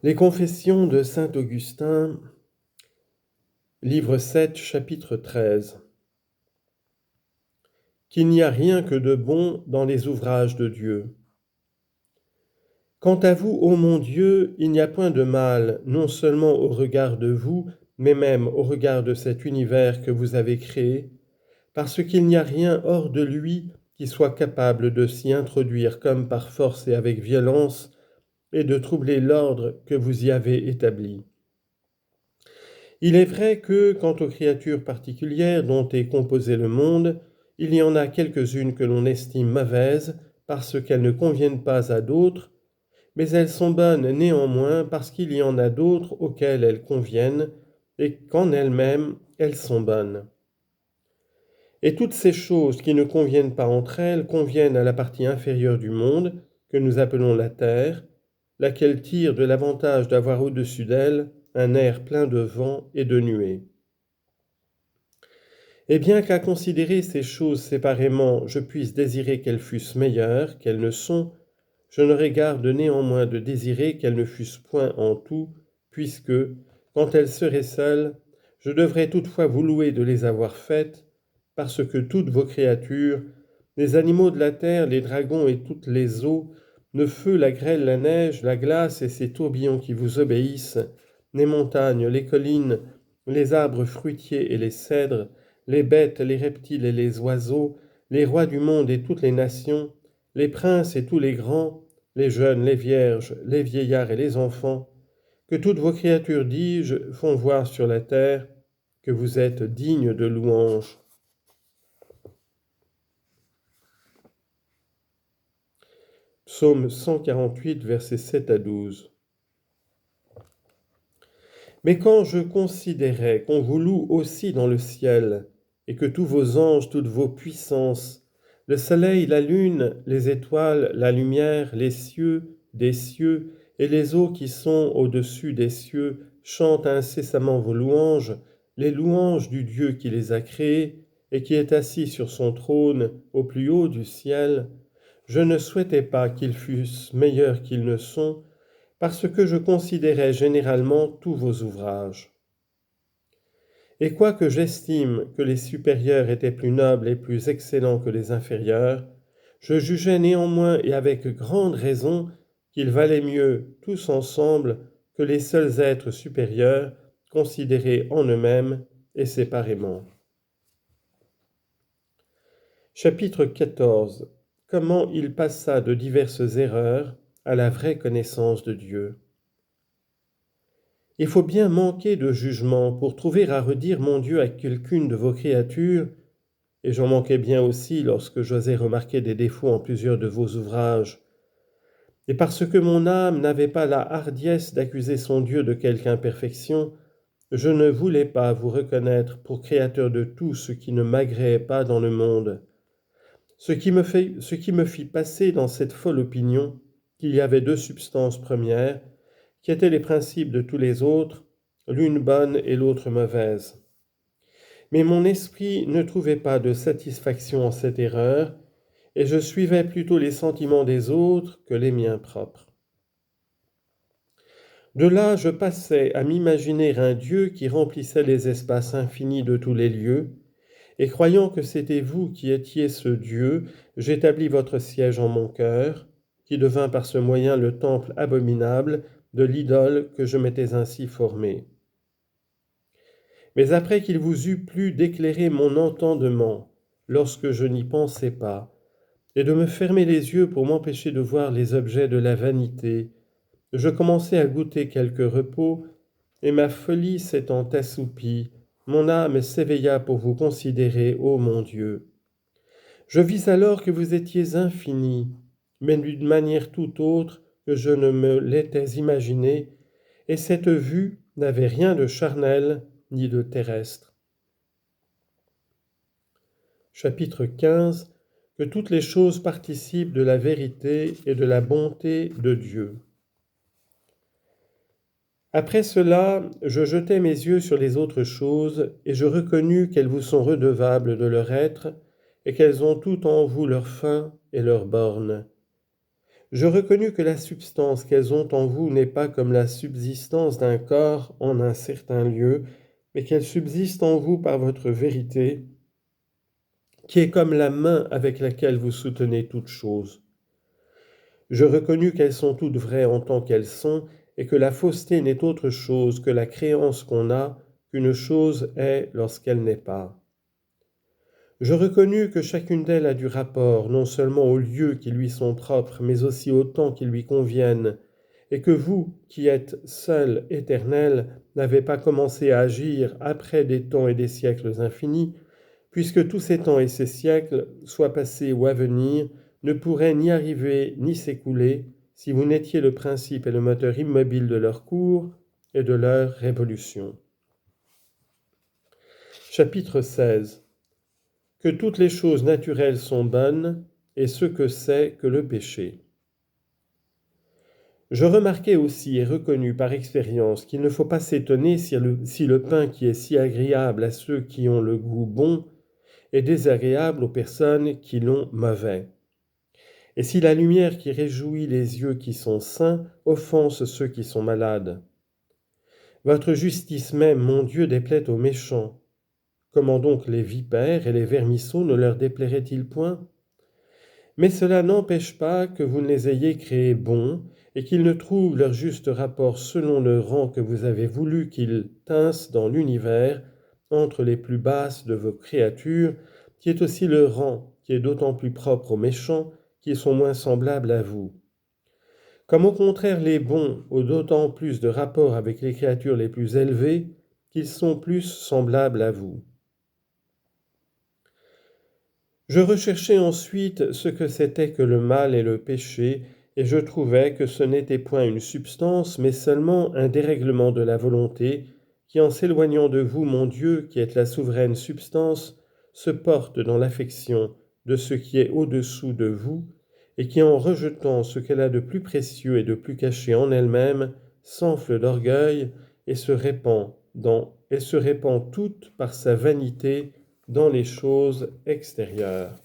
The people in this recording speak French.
Les Confessions de saint Augustin, livre 7, chapitre 13. Qu'il n'y a rien que de bon dans les ouvrages de Dieu. Quant à vous, ô mon Dieu, il n'y a point de mal, non seulement au regard de vous, mais même au regard de cet univers que vous avez créé, parce qu'il n'y a rien hors de lui qui soit capable de s'y introduire comme par force et avec violence, et de troubler l'ordre que vous y avez établi. Il est vrai que, quant aux créatures particulières dont est composé le monde, il y en a quelques-unes que l'on estime mauvaises parce qu'elles ne conviennent pas à d'autres, mais elles sont bonnes néanmoins parce qu'il y en a d'autres auxquelles elles conviennent et qu'en elles-mêmes elles sont bonnes. Et toutes ces choses qui ne conviennent pas entre elles conviennent à la partie inférieure du monde, que nous appelons la terre, laquelle tire de l'avantage d'avoir au-dessus d'elle un air plein de vent et de nuées. Et bien qu'à considérer ces choses séparément, je puisse désirer qu'elles fussent meilleures qu'elles ne sont, je n'aurais garde néanmoins de désirer qu'elles ne fussent point en tout, puisque, quand elles seraient seules, je devrais toutefois vous louer de les avoir faites, parce que toutes vos créatures, les animaux de la terre, les dragons et toutes les eaux, le feu, la grêle, la neige, la glace et ces tourbillons qui vous obéissent, les montagnes, les collines, les arbres fruitiers et les cèdres, les bêtes, les reptiles et les oiseaux, les rois du monde et toutes les nations, les princes et tous les grands, les jeunes, les vierges, les vieillards et les enfants, que toutes vos créatures, dis-je, font voir sur la terre que vous êtes dignes de louange. Psaume 148, versets 7 à 12. Mais quand je considérais qu'on vous loue aussi dans le ciel, et que tous vos anges, toutes vos puissances, le soleil, la lune, les étoiles, la lumière, les cieux, des cieux, et les eaux qui sont au-dessus des cieux, chantent incessamment vos louanges, les louanges du Dieu qui les a créés, et qui est assis sur son trône au plus haut du ciel, je ne souhaitais pas qu'ils fussent meilleurs qu'ils ne sont, parce que je considérais généralement tous vos ouvrages. Et quoique j'estime que les supérieurs étaient plus nobles et plus excellents que les inférieurs, je jugeais néanmoins et avec grande raison qu'ils valaient mieux tous ensemble que les seuls êtres supérieurs considérés en eux-mêmes et séparément. Chapitre 14. Comment il passa de diverses erreurs à la vraie connaissance de Dieu. Il faut bien manquer de jugement pour trouver à redire mon Dieu à quelqu'une de vos créatures, et j'en manquais bien aussi lorsque j'osais remarquer des défauts en plusieurs de vos ouvrages. Et parce que mon âme n'avait pas la hardiesse d'accuser son Dieu de quelque imperfection, je ne voulais pas vous reconnaître pour créateur de tout ce qui ne m'agréait pas dans le monde. Ce qui me fit passer dans cette folle opinion qu'il y avait deux substances premières, qui étaient les principes de tous les autres, l'une bonne et l'autre mauvaise. Mais mon esprit ne trouvait pas de satisfaction en cette erreur, et je suivais plutôt les sentiments des autres que les miens propres. De là, je passais à m'imaginer un Dieu qui remplissait les espaces infinis de tous les lieux, et croyant que c'était vous qui étiez ce Dieu, j'établis votre siège en mon cœur, qui devint par ce moyen le temple abominable de l'idole que je m'étais ainsi formée. Mais après qu'il vous eût plu d'éclairer mon entendement, lorsque je n'y pensais pas, et de me fermer les yeux pour m'empêcher de voir les objets de la vanité, je commençai à goûter quelque repos, et ma folie s'étant assoupie, mon âme s'éveilla pour vous considérer, ô mon Dieu. Je vis alors que vous étiez infini, mais d'une manière tout autre que je ne me l'étais imaginé, et cette vue n'avait rien de charnel ni de terrestre. Chapitre 15. Que toutes les choses participent de la vérité et de la bonté de Dieu. Après cela, je jetai mes yeux sur les autres choses, et je reconnus qu'elles vous sont redevables de leur être, et qu'elles ont tout en vous leur fin et leur borne. Je reconnus que la substance qu'elles ont en vous n'est pas comme la subsistance d'un corps en un certain lieu, mais qu'elle subsiste en vous par votre vérité, qui est comme la main avec laquelle vous soutenez toutes choses. Je reconnus qu'elles sont toutes vraies en tant qu'elles sont, et que la fausseté n'est autre chose que la créance qu'on a, qu'une chose est lorsqu'elle n'est pas. Je reconnus que chacune d'elles a du rapport, non seulement aux lieux qui lui sont propres, mais aussi au temps qui lui conviennent, et que vous, qui êtes seul éternel, n'avez pas commencé à agir après des temps et des siècles infinis, puisque tous ces temps et ces siècles, soit passés ou à venir, ne pourraient ni arriver ni s'écouler si vous n'étiez le principe et le moteur immobile de leur cours et de leur révolution. Chapitre 16. Que toutes les choses naturelles sont bonnes, et ce que c'est que le péché. Je remarquai aussi et reconnus par expérience qu'il ne faut pas s'étonner si le pain qui est si agréable à ceux qui ont le goût bon est désagréable aux personnes qui l'ont mauvais. Et si la lumière qui réjouit les yeux qui sont sains offense ceux qui sont malades. Votre justice même, mon Dieu, déplaît aux méchants. Comment donc les vipères et les vermisseaux ne leur déplairaient-ils point? Mais cela n'empêche pas que vous ne les ayez créés bons, et qu'ils ne trouvent leur juste rapport selon le rang que vous avez voulu qu'ils tinssent dans l'univers, entre les plus basses de vos créatures, qui est aussi le rang qui est d'autant plus propre aux méchants, qui sont moins semblables à vous. Comme au contraire les bons ont d'autant plus de rapport avec les créatures les plus élevées, qu'ils sont plus semblables à vous. Je recherchai ensuite ce que c'était que le mal et le péché, et je trouvai que ce n'était point une substance, mais seulement un dérèglement de la volonté, qui en s'éloignant de vous, mon Dieu, qui êtes la souveraine substance, se porte dans l'affection de ce qui est au-dessous de vous, et qui en rejetant ce qu'elle a de plus précieux et de plus caché en elle-même, s'enfle d'orgueil et se répand toute par sa vanité dans les choses extérieures.